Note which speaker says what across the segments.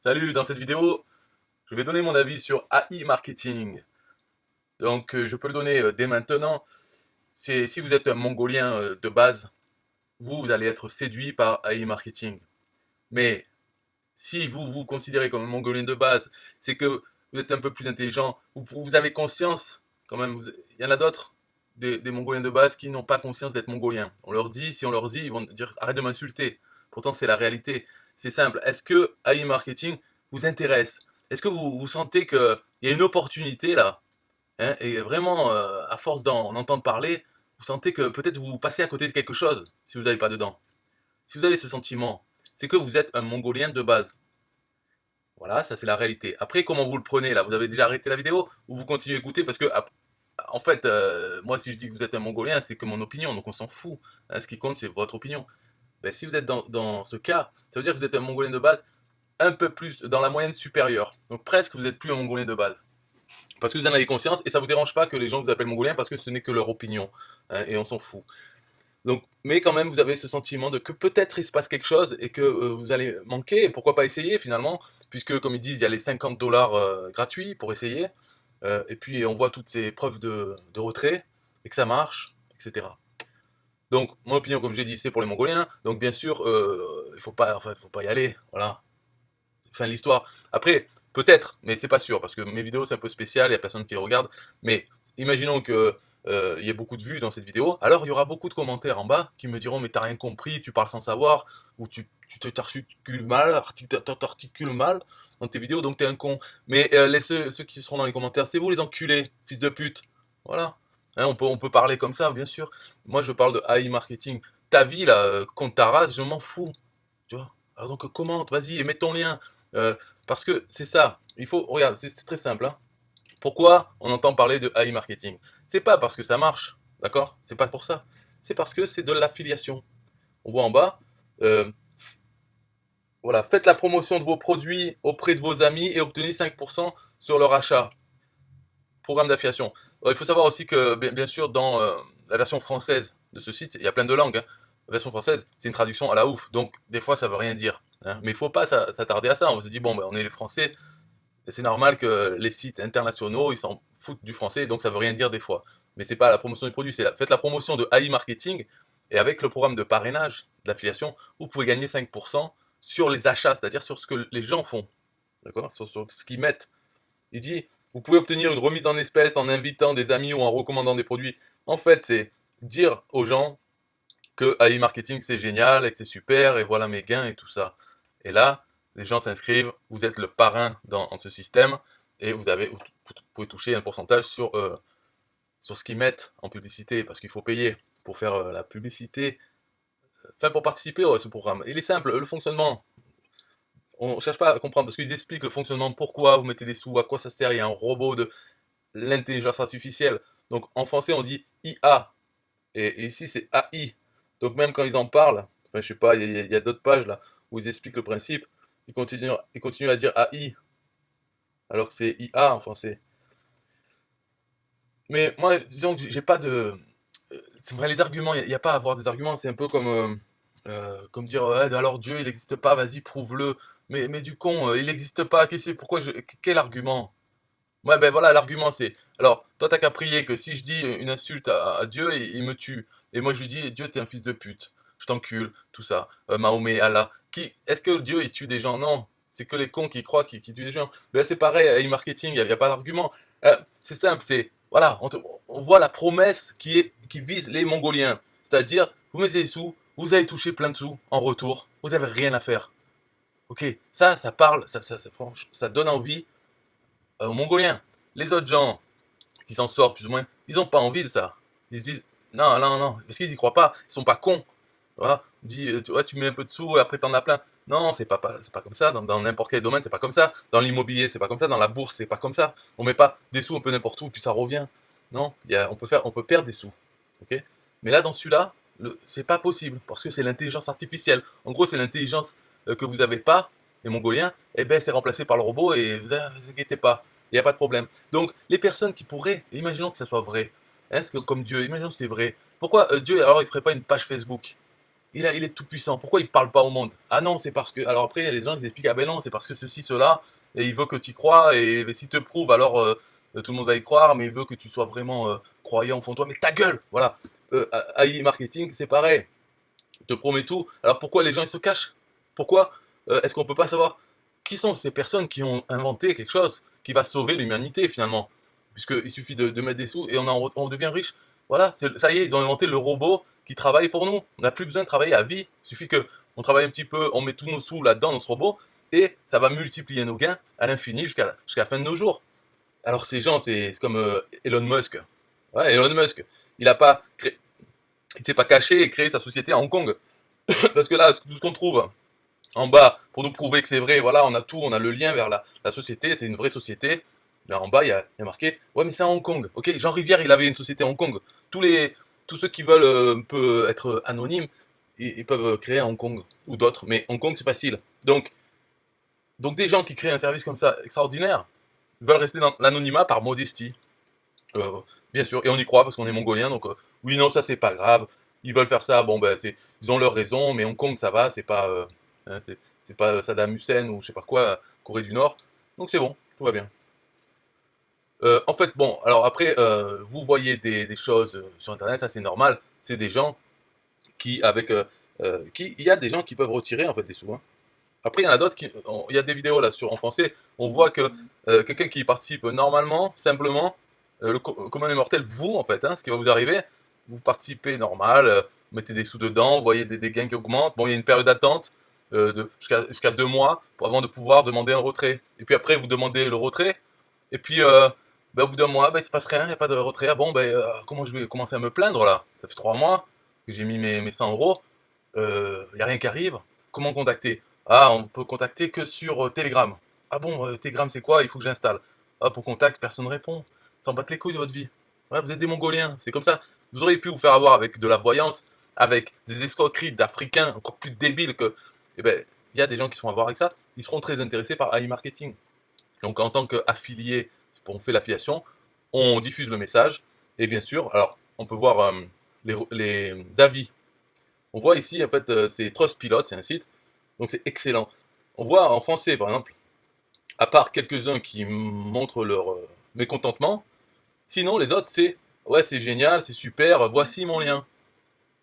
Speaker 1: Salut, dans cette vidéo, je vais donner mon avis sur AI marketing. Donc, je peux le donner dès maintenant. Si vous êtes un Mongolien de base, vous allez être séduit par AI marketing. Mais si vous vous considérez comme un Mongolien de base, c'est que vous êtes un peu plus intelligent, vous avez conscience, quand même, il y en a d'autres, des Mongoliens de base qui n'ont pas conscience d'être Mongoliens. Si on leur dit, ils vont dire arrête de m'insulter. Pourtant, c'est la réalité. C'est simple. Est-ce que AI marketing vous intéresse? Est-ce que vous sentez qu'il y a une opportunité là, hein, et vraiment, à force d'en entendre parler, vous sentez que peut-être vous passez à côté de quelque chose si vous n'allez pas dedans. Si vous avez ce sentiment, c'est que vous êtes un Mongolien de base. Voilà, ça c'est la réalité. Après, comment vous le prenez là? Vous avez déjà arrêté la vidéo ou vous continuez à écouter parce que, en fait, moi si je dis que vous êtes un Mongolien, c'est que mon opinion, donc on s'en fout. Hein, ce qui compte, c'est votre opinion. Ben, si vous êtes dans ce cas, ça veut dire que vous êtes un Mongolien de base un peu plus dans la moyenne supérieure. Donc presque vous n'êtes plus un Mongolien de base. Parce que vous en avez conscience et ça vous dérange pas que les gens vous appellent Mongolien parce que ce n'est que leur opinion. Hein, et on s'en fout. Donc, mais quand même, vous avez ce sentiment de que peut-être il se passe quelque chose et que vous allez manquer. Et pourquoi pas essayer finalement, puisque comme ils disent, il y a les 50 dollars gratuits pour essayer. Et puis on voit toutes ces preuves de retrait et que ça marche, etc. Donc, mon opinion, comme j'ai dit, c'est pour les Mongoliens. Donc, bien sûr, il faut pas y aller. Voilà. Fin de l'histoire. Après, peut-être, mais c'est pas sûr, parce que mes vidéos c'est un peu spécial, il y a personne qui les regarde, mais imaginons que il y ait beaucoup de vues dans cette vidéo, alors il y aura beaucoup de commentaires en bas qui me diront mais t'as rien compris, tu parles sans savoir, ou tu t'articules mal, t'articules mal dans tes vidéos, donc t'es un con. Mais ceux qui seront dans les commentaires, c'est vous les enculés, fils de pute. Voilà. Hein, on peut parler comme ça, bien sûr. Moi je parle de AI marketing. Ta vie là, compte ta race, je m'en fous. Tu vois. Alors donc commente, vas-y, et mets ton lien. Parce que c'est ça, regarde, c'est très simple. Hein. Pourquoi on entend parler de AI marketing? C'est pas parce que ça marche, d'accord? C'est pas pour ça. C'est parce que c'est de l'affiliation. On voit en bas, euh, voilà, faites la promotion de vos produits auprès de vos amis et obtenez 5% sur leur achat. Programme d'affiliation. Il faut savoir aussi que, bien sûr, dans la version française de ce site, il y a plein de langues. Hein. La version française, c'est une traduction à la ouf, donc des fois ça veut rien dire. Hein. Mais il faut pas s'attarder à ça. On se dit, bon, ben, on est les Français, c'est normal que les sites internationaux, ils s'en foutent du français, donc ça veut rien dire des fois. Mais c'est pas la promotion du produit, faites la promotion de AI marketing, et avec le programme de parrainage, d'affiliation, vous pouvez gagner 5% sur les achats, c'est-à-dire sur ce que les gens font, d'accord, sur ce qu'ils mettent. Il dit, vous pouvez obtenir une remise en espèces en invitant des amis ou en recommandant des produits. En fait, c'est dire aux gens que AI marketing c'est génial et que c'est super et voilà mes gains et tout ça. Et là, les gens s'inscrivent, vous êtes le parrain dans ce système et vous pouvez toucher un pourcentage sur ce qu'ils mettent en publicité parce qu'il faut payer pour faire la publicité, enfin pour participer à ce programme. Il est simple, le fonctionnement. On ne cherche pas à comprendre parce qu'ils expliquent le fonctionnement, pourquoi vous mettez des sous, à quoi ça sert, il y a un robot de l'intelligence artificielle. Donc en français on dit IA et ici c'est AI. Donc même quand ils en parlent, enfin je sais pas, il y a d'autres pages là où ils expliquent le principe, ils continuent à dire AI alors que c'est IA en français. Mais moi disons que j'ai pas de, c'est vrai les arguments, il y a pas à avoir des arguments, c'est un peu comme dire ouais, alors Dieu il n'existe pas, vas-y prouve-le. Mais du con, il n'existe pas, quel argument? Ouais, ben voilà, l'argument c'est. Alors, toi, t'as qu'à prier que si je dis une insulte à Dieu, il me tue. Et moi, je lui dis, Dieu, t'es un fils de pute. Je t'encule, tout ça. Mahomet, Allah. Est-ce que Dieu, il tue des gens? Non. C'est que les cons qui croient qu'il tue des gens. Ben, c'est pareil, avec le marketing, il n'y a pas d'argument. C'est simple, c'est. Voilà, on voit la promesse qui vise les Mongoliens. C'est-à-dire, vous mettez des sous, vous allez toucher plein de sous en retour. Vous n'avez rien à faire. Ok, ça parle, franchement, ça donne envie aux Mongoliens. Les autres gens qui s'en sortent plus ou moins, ils n'ont pas envie de ça. Ils se disent non, non, non, parce qu'ils y croient pas, ils sont pas cons. Voilà, tu mets un peu de sous et après t'en as plein. Non, c'est pas comme ça. Dans n'importe quel domaine, c'est pas comme ça. Dans l'immobilier, c'est pas comme ça. Dans la bourse, c'est pas comme ça. On met pas des sous un peu n'importe où puis ça revient. Non, on peut perdre des sous. Ok. Mais là, dans celui-là, c'est pas possible parce que c'est l'intelligence artificielle. En gros, c'est l'intelligence que vous avez pas, les Mongoliens. Et ben, c'est remplacé par le robot et vous inquiétez pas, il n'y a pas de problème. Donc, les personnes qui pourraient, imaginons que ça soit vrai, hein, comme Dieu, imaginons que c'est vrai. Pourquoi Dieu, alors, il ferait pas une page Facebook? il est tout puissant. Pourquoi il parle pas au monde? Ah non, c'est parce que. Alors après, il y a les gens qui expliquent, ah ben non, c'est parce que ceci, cela, et il veut que tu y crois, et s'il te prouve, alors tout le monde va y croire, mais il veut que tu sois vraiment croyant au fond de toi. Mais ta gueule, voilà. AI marketing, c'est pareil. Il te promet tout. Alors pourquoi les gens ils se cachent? Pourquoi est-ce qu'on peut pas savoir qui sont ces personnes qui ont inventé quelque chose qui va sauver l'humanité finalement? Puisqu'il suffit de mettre des sous et on devient riche. Voilà, ça y est, ils ont inventé le robot qui travaille pour nous. On n'a plus besoin de travailler à vie. Il suffit que on travaille un petit peu, on met tous nos sous là-dedans dans ce robot et ça va multiplier nos gains à l'infini jusqu'à la fin de nos jours. Alors ces gens, c'est comme Elon Musk. Ouais, Elon Musk, il a pas créé, il s'est pas caché et créé sa société à Hong Kong. Parce que là, tout ce qu'on trouve en bas, pour nous prouver que c'est vrai, voilà, on a tout, on a le lien vers la société, c'est une vraie société. Là en bas, il y a marqué, ouais, mais c'est à Hong Kong. Ok, Jean Rivière, il avait une société à Hong Kong. Tous ceux qui veulent un peu être anonymes, ils peuvent créer à Hong Kong ou d'autres, mais Hong Kong, c'est facile. Donc des gens qui créent un service comme ça extraordinaire veulent rester dans l'anonymat par modestie. Euh, Bien sûr, et on y croit parce qu'on est mongolien, donc oui, non, ça c'est pas grave. Ils veulent faire ça, bon ben ils ont leur raison, mais Hong Kong ça va, hein, c'est pas Saddam Hussein ou je sais pas quoi, Corée du Nord, donc c'est bon, tout va bien. En fait, bon, alors après, vous voyez des choses sur Internet, ça c'est normal, c'est des gens il y a des gens qui peuvent retirer en fait des sous, hein. Après, il y en a d'autres il y a des vidéos là en français, on voit que quelqu'un qui participe normalement, simplement, commun des mortels, vous en fait, hein, ce qui va vous arriver, vous participez normal, vous mettez des sous dedans, vous voyez des gains qui augmentent, bon, il y a une période d'attente jusqu'à 2 mois avant de pouvoir demander un retrait. Et puis après, vous demandez le retrait, et puis ben, au bout d'un mois, ben, il se passe rien, il n'y a pas de retrait. Ah bon, ben, comment je vais commencer à me plaindre là? Ça fait 3 mois que j'ai mis mes 100 euros, il n'y a rien qui arrive. Comment contacter? Ah, on peut contacter que sur Telegram. Ah bon, Telegram c'est quoi? Il faut que j'installe. Ah, pour contact, personne ne répond. Ça en bat les couilles de votre vie. Ouais, vous êtes des Mongoliens, c'est comme ça. Vous auriez pu vous faire avoir avec de la voyance, avec des escroqueries d'Africains encore plus débiles que. Eh ben, il y a des gens qui se font avoir avec ça. Ils seront très intéressés par AI marketing. Donc en tant qu'affilié, on fait l'affiliation, on diffuse le message. Et bien sûr, alors on peut voir les avis. On voit ici, en fait, c'est Trustpilot, c'est un site, donc c'est excellent. On voit en français, par exemple, à part quelques-uns qui montrent leur mécontentement, sinon les autres, c'est ouais, c'est génial, c'est super, voici mon lien.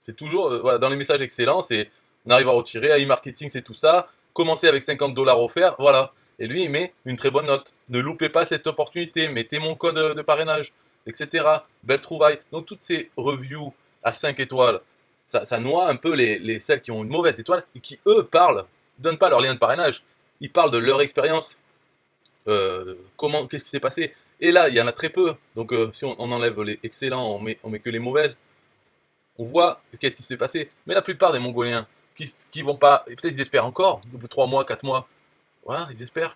Speaker 1: C'est toujours, voilà, dans les messages excellents, c'est on arrive à retirer, e-marketing, c'est tout ça, commencez avec 50 $ offerts, voilà. Et lui, il met une très bonne note. Ne loupez pas cette opportunité, mettez mon code de parrainage, etc. Belle trouvaille. Donc toutes ces reviews à 5 étoiles, ça noie un peu celles qui ont une mauvaise étoile et qui, eux, donnent pas leur lien de parrainage. Ils parlent de leur expérience, qu'est-ce qui s'est passé. Et là, il y en a très peu. Donc si on enlève les excellents, on met que les mauvaises, on voit qu'est-ce qui s'est passé. Mais la plupart des Mongoliens qui vont pas, et peut-être ils espèrent encore, au bout de 3 mois, 4 mois, voilà, ils espèrent.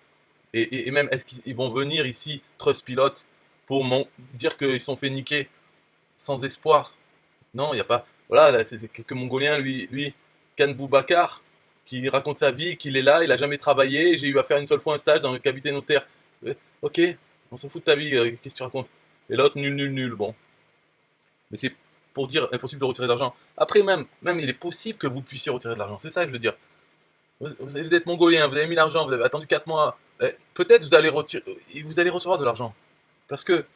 Speaker 1: Et même, est-ce qu'ils vont venir ici, Trustpilot, pour dire qu'ils sont fait niquer sans espoir? Non, il n'y a pas. Voilà, là, c'est quelques Mongoliens, lui, Khan Boubacar, qui raconte sa vie, qu'il est là, il a jamais travaillé, j'ai eu à faire une seule fois un stage dans le cabinet notaire. Ok, on s'en fout de ta vie, qu'est-ce que tu racontes? Et l'autre, nul, nul, nul, bon. Mais c'est pour dire impossible de retirer de l'argent. Après, même, il est possible que vous puissiez retirer de l'argent. C'est ça que je veux dire. Vous êtes mongolien, vous avez mis l'argent, vous avez attendu 4 mois. Peut-être vous allez recevoir de l'argent. Parce que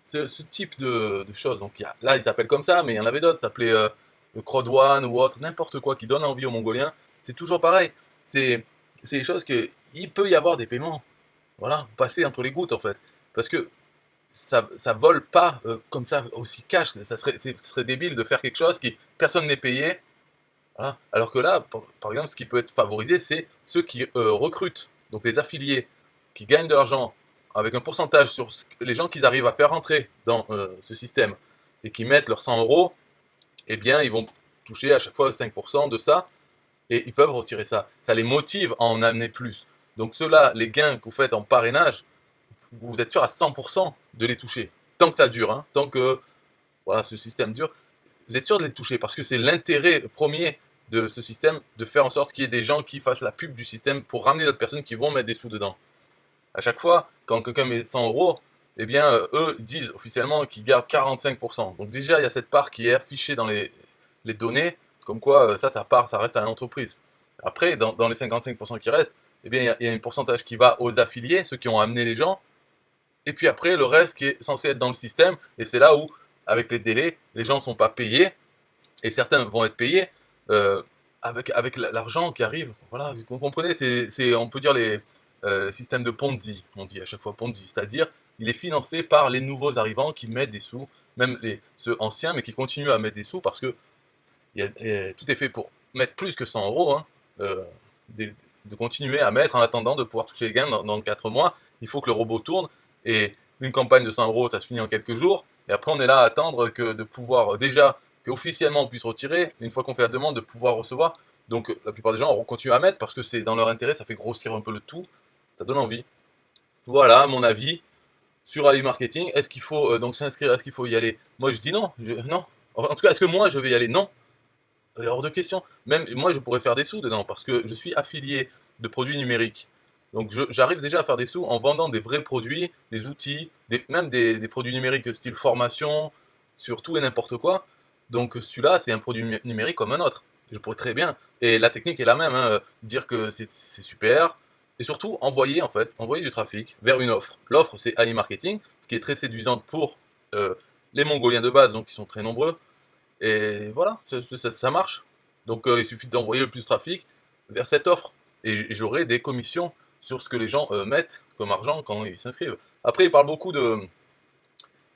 Speaker 1: ce type de choses, donc là ils s'appellent comme ça, mais il y en avait d'autres, ça s'appelait le Crowd One ou autre, n'importe quoi qui donne envie aux Mongoliens. C'est toujours pareil. C'est des choses que il peut y avoir des paiements. Voilà, passer entre les gouttes en fait. Parce que ça vole pas comme ça aussi cash. Ce serait débile de faire quelque chose qui personne n'est payé. Voilà. Alors que là, par exemple, ce qui peut être favorisé, c'est ceux qui recrutent, donc les affiliés, qui gagnent de l'argent avec un pourcentage sur les gens qu'ils arrivent à faire rentrer dans ce système et qui mettent leurs 100 euros, eh bien, ils vont toucher à chaque fois 5% de ça et ils peuvent retirer ça. Ça les motive à en amener plus. Donc ceux-là, les gains que vous faites en parrainage, vous êtes sûr à 100% de les toucher. Tant que ça dure, hein, tant que voilà, ce système dure, vous êtes sûr de les toucher parce que c'est l'intérêt premier de ce système de faire en sorte qu'il y ait des gens qui fassent la pub du système pour ramener d'autres personnes qui vont mettre des sous dedans. À chaque fois, quand quelqu'un met 100 euros, eh bien, eux disent officiellement qu'ils gardent 45%. Donc déjà, il y a cette part qui est affichée dans les données Comme quoi, ça part, ça reste à l'entreprise. Après, dans les 55% qui restent, eh bien, il y a un pourcentage qui va aux affiliés, ceux qui ont amené les gens, et puis après, le reste qui est censé être dans le système, et c'est là où, avec les délais, les gens ne sont pas payés, et certains vont être payés euh, avec l'argent qui arrive. Voilà, vous comprenez, on peut dire les systèmes de Ponzi, on dit à chaque fois Ponzi, c'est-à-dire il est financé par les nouveaux arrivants qui mettent des sous, même ceux anciens, mais qui continuent à mettre des sous parce que tout est fait pour mettre plus que 100 euros, hein, euh, de, de continuer à mettre en attendant de pouvoir toucher les gains dans 4 mois. Il faut que le robot tourne, et une campagne de 100 euros, ça se finit en quelques jours, et après on est là à attendre que de pouvoir déjà qu'officiellement on puisse retirer, une fois qu'on fait la demande, de pouvoir recevoir. Donc la plupart des gens auront continué à mettre parce que c'est dans leur intérêt, ça fait grossir un peu le tout, ça donne envie. Voilà mon avis sur AI Marketing. Est-ce qu'il faut donc s'inscrire, est-ce qu'il faut y aller? Moi je dis non, non. En tout cas, est-ce que moi je vais y aller? Non, hors de question. Même moi je pourrais faire des sous dedans parce que je suis affilié de produits numériques. Donc j'arrive déjà à faire des sous en vendant des vrais produits, des outils, même des produits numériques style formation, sur tout et n'importe quoi. Donc celui-là, c'est un produit numérique comme un autre. Je pourrais très bien. Et la technique est la même, hein, dire que c'est super. Et surtout, envoyer en fait, envoyer du trafic vers une offre. L'offre, c'est AI Marketing, ce qui est très séduisante pour euh, les Mongoliens de base, donc qui sont très nombreux. Et voilà, ça marche. Donc il suffit d'envoyer le plus de trafic vers cette offre. Et j'aurai des commissions sur ce que les gens mettent comme argent quand ils s'inscrivent. Après, il parle beaucoup de...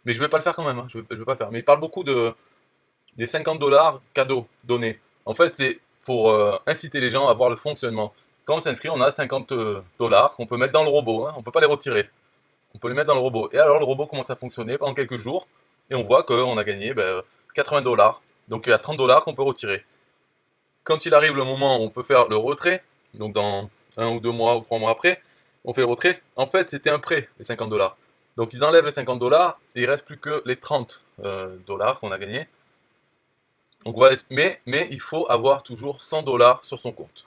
Speaker 1: Mais je vais pas le faire quand même, hein, je vais pas le faire. Mais il parle beaucoup des 50 dollars cadeaux donnés. En fait, c'est pour inciter les gens à voir le fonctionnement. Quand on s'inscrit, on a 50 dollars qu'on peut mettre dans le robot, hein, on peut pas les retirer. On peut les mettre dans le robot. Et alors le robot commence à fonctionner pendant quelques jours, et on voit qu'on a gagné 80 dollars. Donc il y a 30 dollars qu'on peut retirer. Quand il arrive le moment où on peut faire le retrait, donc dans 1 ou 2 mois ou 3 mois après, on fait le retrait. En fait, c'était un prêt, les 50 dollars. Donc ils enlèvent les 50 dollars, et il reste plus que les 30 dollars qu'on a gagnés. Donc voilà, mais il faut avoir toujours 100 dollars sur son compte.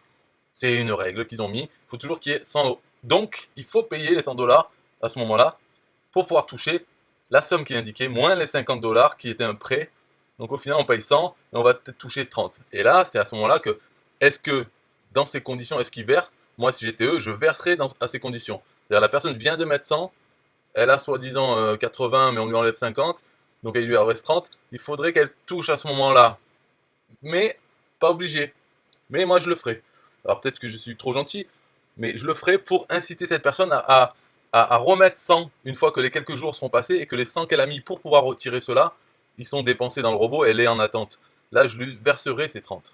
Speaker 1: C'est une règle qu'ils ont mis. Il faut toujours qu'il y ait 100. Donc il faut payer les 100 dollars à ce moment-là pour pouvoir toucher la somme qui est indiquée, moins les 50 dollars qui étaient un prêt. Donc au final, on paye 100 et on va peut-être toucher 30. Et là, c'est à ce moment-là que, est-ce que, dans ces conditions, est-ce qu'ils versent? Moi, si j'étais eux, je verserais à ces conditions. C'est-à-dire, la personne vient de mettre 100, elle a soi-disant 80, mais on lui enlève 50, donc il lui en reste 30. Il faudrait qu'elle touche à ce moment-là. Mais, pas obligé. Mais moi, je le ferai. Alors peut-être que je suis trop gentil, mais je le ferai pour inciter cette personne à remettre 100 une fois que les quelques jours seront passés et que les 100 qu'elle a mis pour pouvoir retirer cela, ils sont dépensés dans le robot, elle est en attente. Là, je lui verserai ces 30.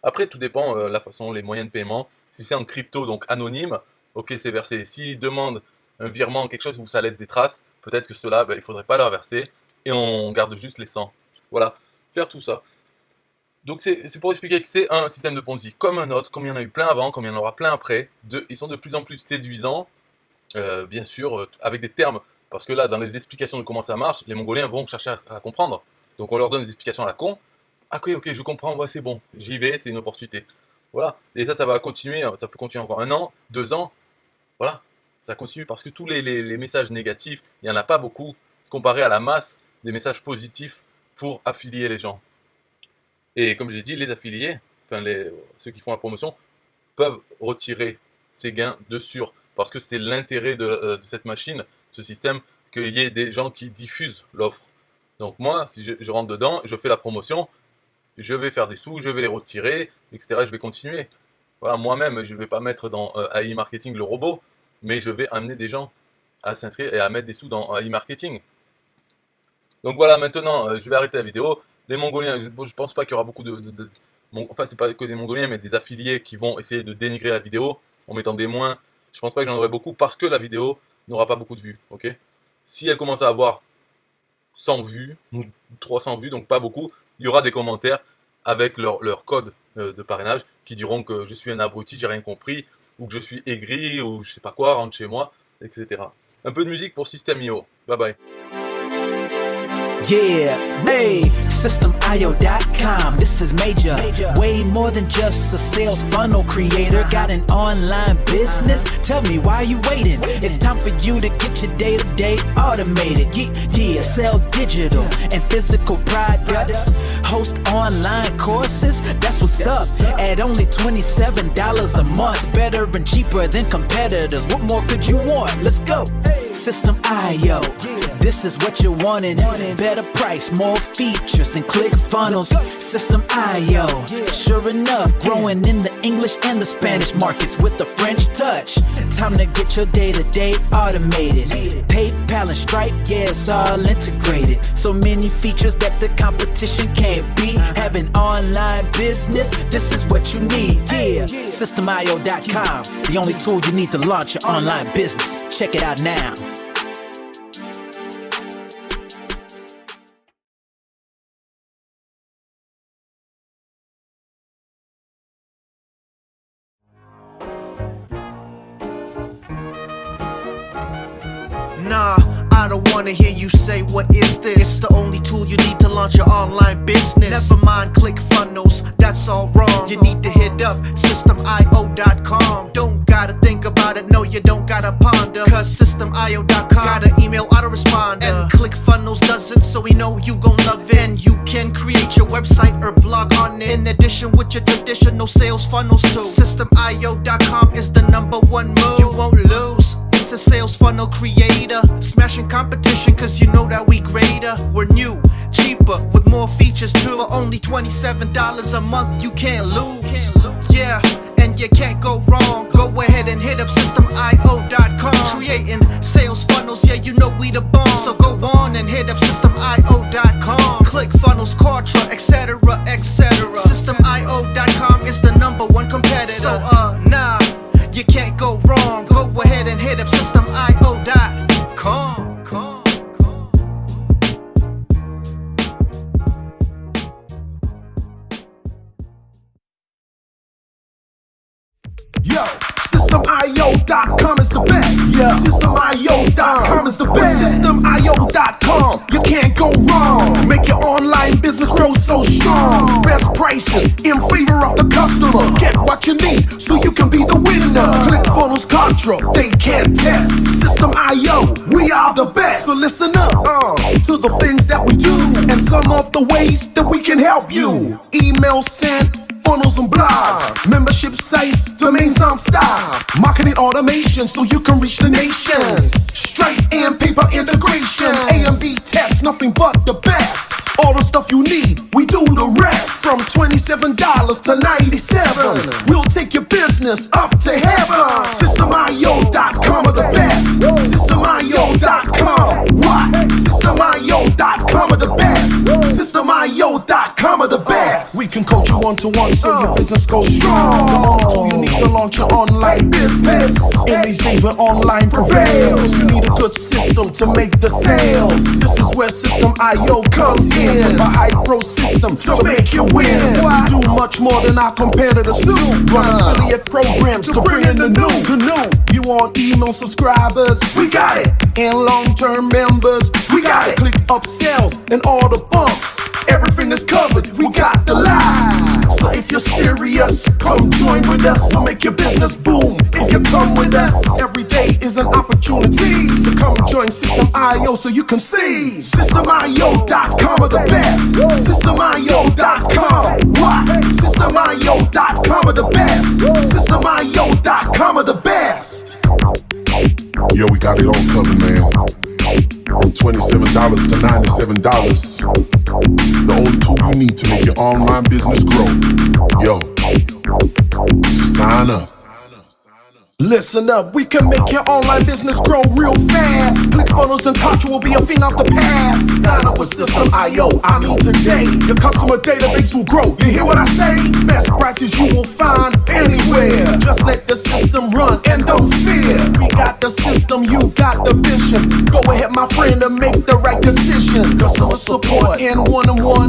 Speaker 1: Après, tout dépend la façon, les moyens de paiement. Si c'est en crypto, donc anonyme, ok, c'est versé. S'il demande un virement, quelque chose où ça laisse des traces, peut-être que cela, il ne faudrait pas leur verser et on garde juste les 100. Voilà, faire tout ça. Donc c'est pour expliquer que c'est un système de Ponzi comme un autre, comme il y en a eu plein avant, comme il y en aura plein après. Ils sont de plus en plus séduisants, bien sûr, avec des termes, parce que là, dans les explications de comment ça marche, les Mongoliens vont chercher à comprendre. Donc on leur donne des explications à la con. Ah ok, je comprends, ouais, c'est bon, j'y vais, c'est une opportunité. Voilà, et ça va continuer, ça peut continuer encore 1 an, 2 ans, voilà, ça continue parce que tous les messages négatifs, il n'y en a pas beaucoup, comparé à la masse des messages positifs pour affilier les gens. Et comme j'ai dit, les affiliés, enfin ceux qui font la promotion, peuvent retirer ces gains de sûr. Parce que c'est l'intérêt de cette machine, ce système, qu'il y ait des gens qui diffusent l'offre. Donc moi, si je rentre dedans, je fais la promotion, je vais faire des sous, je vais les retirer, etc. Je vais continuer. Voilà, moi-même, je ne vais pas mettre dans AI Marketing le robot, mais je vais amener des gens à s'inscrire et à mettre des sous dans AI Marketing. Donc voilà, maintenant, je vais arrêter la vidéo. Les Mongoliens, je pense pas qu'il y aura beaucoup enfin, c'est pas que des Mongoliens, mais des affiliés qui vont essayer de dénigrer la vidéo en mettant des moins. Je pense pas que j'en aurai beaucoup parce que la vidéo n'aura pas beaucoup de vues, ok? Si elle commence à avoir 100 vues, ou 300 vues, donc pas beaucoup, il y aura des commentaires avec leur code de parrainage qui diront que je suis un abruti, j'ai rien compris, ou que je suis aigri, ou je sais pas quoi, rentre chez moi, etc. Un peu de musique pour System.io. Bye bye.
Speaker 2: Yeah, hey, SystemIO.com, this is major. Way more than just a sales funnel creator. Got an online business? Tell me, why you waiting? It's time for you to get your day-to-day automated. Yeah, sell digital and physical products. Host online courses, that's what's up. At only $27 a month. Better and cheaper than competitors. What more could you want? Let's go. System.io, this is what you're wanting. Better price, more features than ClickFunnels. System.io, sure enough, growing in the English and the Spanish markets with the French touch. Time to get your day-to-day automated. PayPal and Stripe, yeah, it's all integrated. So many features that the competition can't beat. Have an online business, this is what you need. Yeah, SystemIO.com, the only tool you need to launch your online business. Check it out now.
Speaker 3: Nah, I don't wanna hear you say what is this. It's the only tool you need to launch your online business. Never mind ClickFunnels, that's all wrong. You need to hit up SystemIO.com. Don't gotta think about it, no you don't gotta ponder. Cause SystemIO.com got an email autoresponder. And ClickFunnels doesn't, so we know you gon' love it. And you can create your website or blog on it. In addition with your traditional sales funnels too. SystemIO.com is the #1 move. You won't lose. It's a sales funnel creator, smashing competition cause you know that we greater. We're new, cheaper, with more features too. For only $27 a month, you can't lose. Yeah, and you can't go wrong. Go ahead and hit up SystemIO.com. Creating sales funnels, yeah, you know we the bomb. So go on and hit up SystemIO.com. ClickFunnels, Kartra, etc, etc. SystemIO.com is the #1 competitor. So nah, you can't go wrong. Go ahead and hit up SystemIO.com.
Speaker 4: Yo, SystemIO.com is the best. Yeah, SystemIO.com is the best. SystemIO.com, you can't go wrong. Make your online business grow so strong. Best prices in favor of the customer. Get what you need so you can be the winner. ClickFunnels, Kartra, they can't test. System.io, we are the best. So listen up to the things that we do and some of the ways that we can help you. Email sent, funnels and blogs, membership sites, domains non-stop, marketing automation so you can reach the nations. Stripe and paper integration, A and B tests, nothing but the best. All the stuff you need, we do the rest. From $27 to $97, we'll take your business up to heaven. SystemIO.com are the best. SystemIO.com, what? SystemIO.com are the best. SystemIO.com are the best. We can coach you one-to-one so your business goes strong. The only tool you need to launch your online business. In these days where online prevails, you need a good system to make the sales. This is where System.io comes in. With a high pro system to make you win. We do much more than our competitors do. Run affiliate programs to bring in the new. You want email subscribers? We got it. And long-term members? We got it. Click upsells and all the bumps. Everything is covered. We got the line. So if you're serious, come join with us. We'll make your business boom. If you come with us, every day is an opportunity. So come join System.io so you can see. SystemIO.com are the best. SystemIO.com, what? SystemIO.com are the best. SystemIO.com are the best.
Speaker 5: Yo, we got it all covered, man. From $27 to $97. The only tool you need to make your online business grow. Yo, just sign up.
Speaker 4: Listen up, we can make your online business grow real fast. ClickFunnels and Kartra will be a thing of the past. Sign up with System.io, I mean today. Your customer database will grow, you hear what I say? Best prices you will find anywhere. Just let the system run and don't fear. We got the system, you got the vision. Go ahead my friend and make the right decision. Customer support and one-on-one,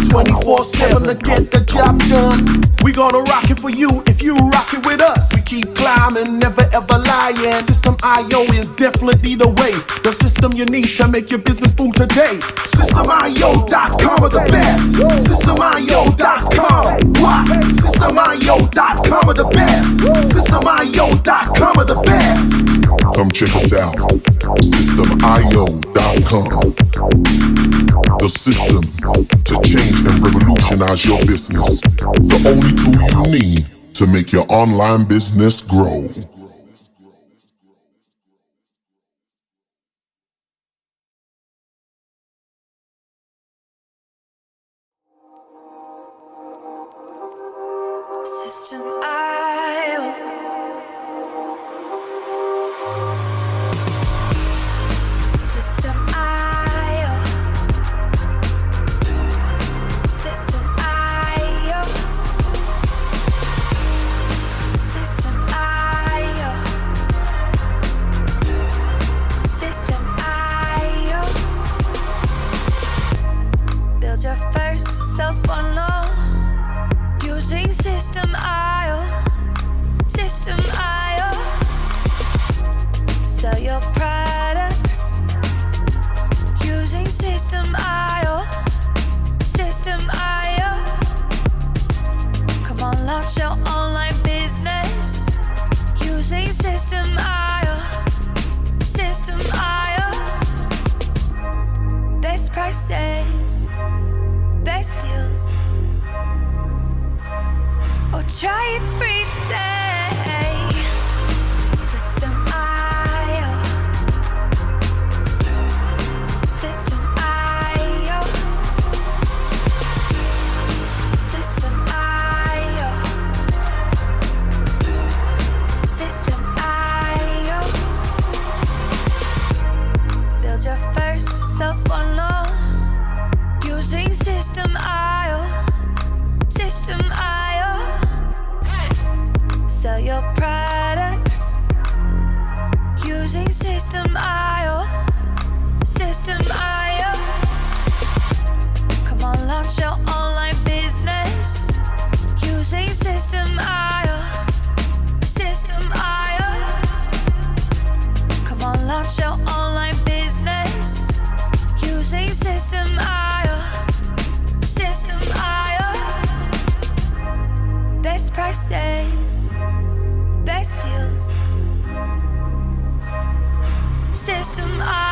Speaker 4: 24/7 to get the job done. We gonna rock it for you if you rock it with us. We keep climbing, never ever lie high-end. System IO is definitely the way. The system you need to make your business boom today. SystemIO.com are the best. SystemIO.com. What? SystemIO.com are the best. SystemIO.com are the best.
Speaker 5: Come check us out. SystemIO.com. The system to change and revolutionize your business. The only tool you need to make your online business grow.
Speaker 6: System IO. System IO. System IO. System IO. System IO. Build your first self-funnel using System IO. System IO. Sell your products using System IO. System IO. Come on, launch your online business using System IO. System IO. Best prices, best deals. Or try it free today. System IO. System IO. System IO. System IO. Build your first sales funnel using System IO. System IO. Sell your products using System IO. System IO. Come on, launch your online business using System IO. System IO. Come on, launch your online business using System IO. System IO. Best prices, best deals. System IO.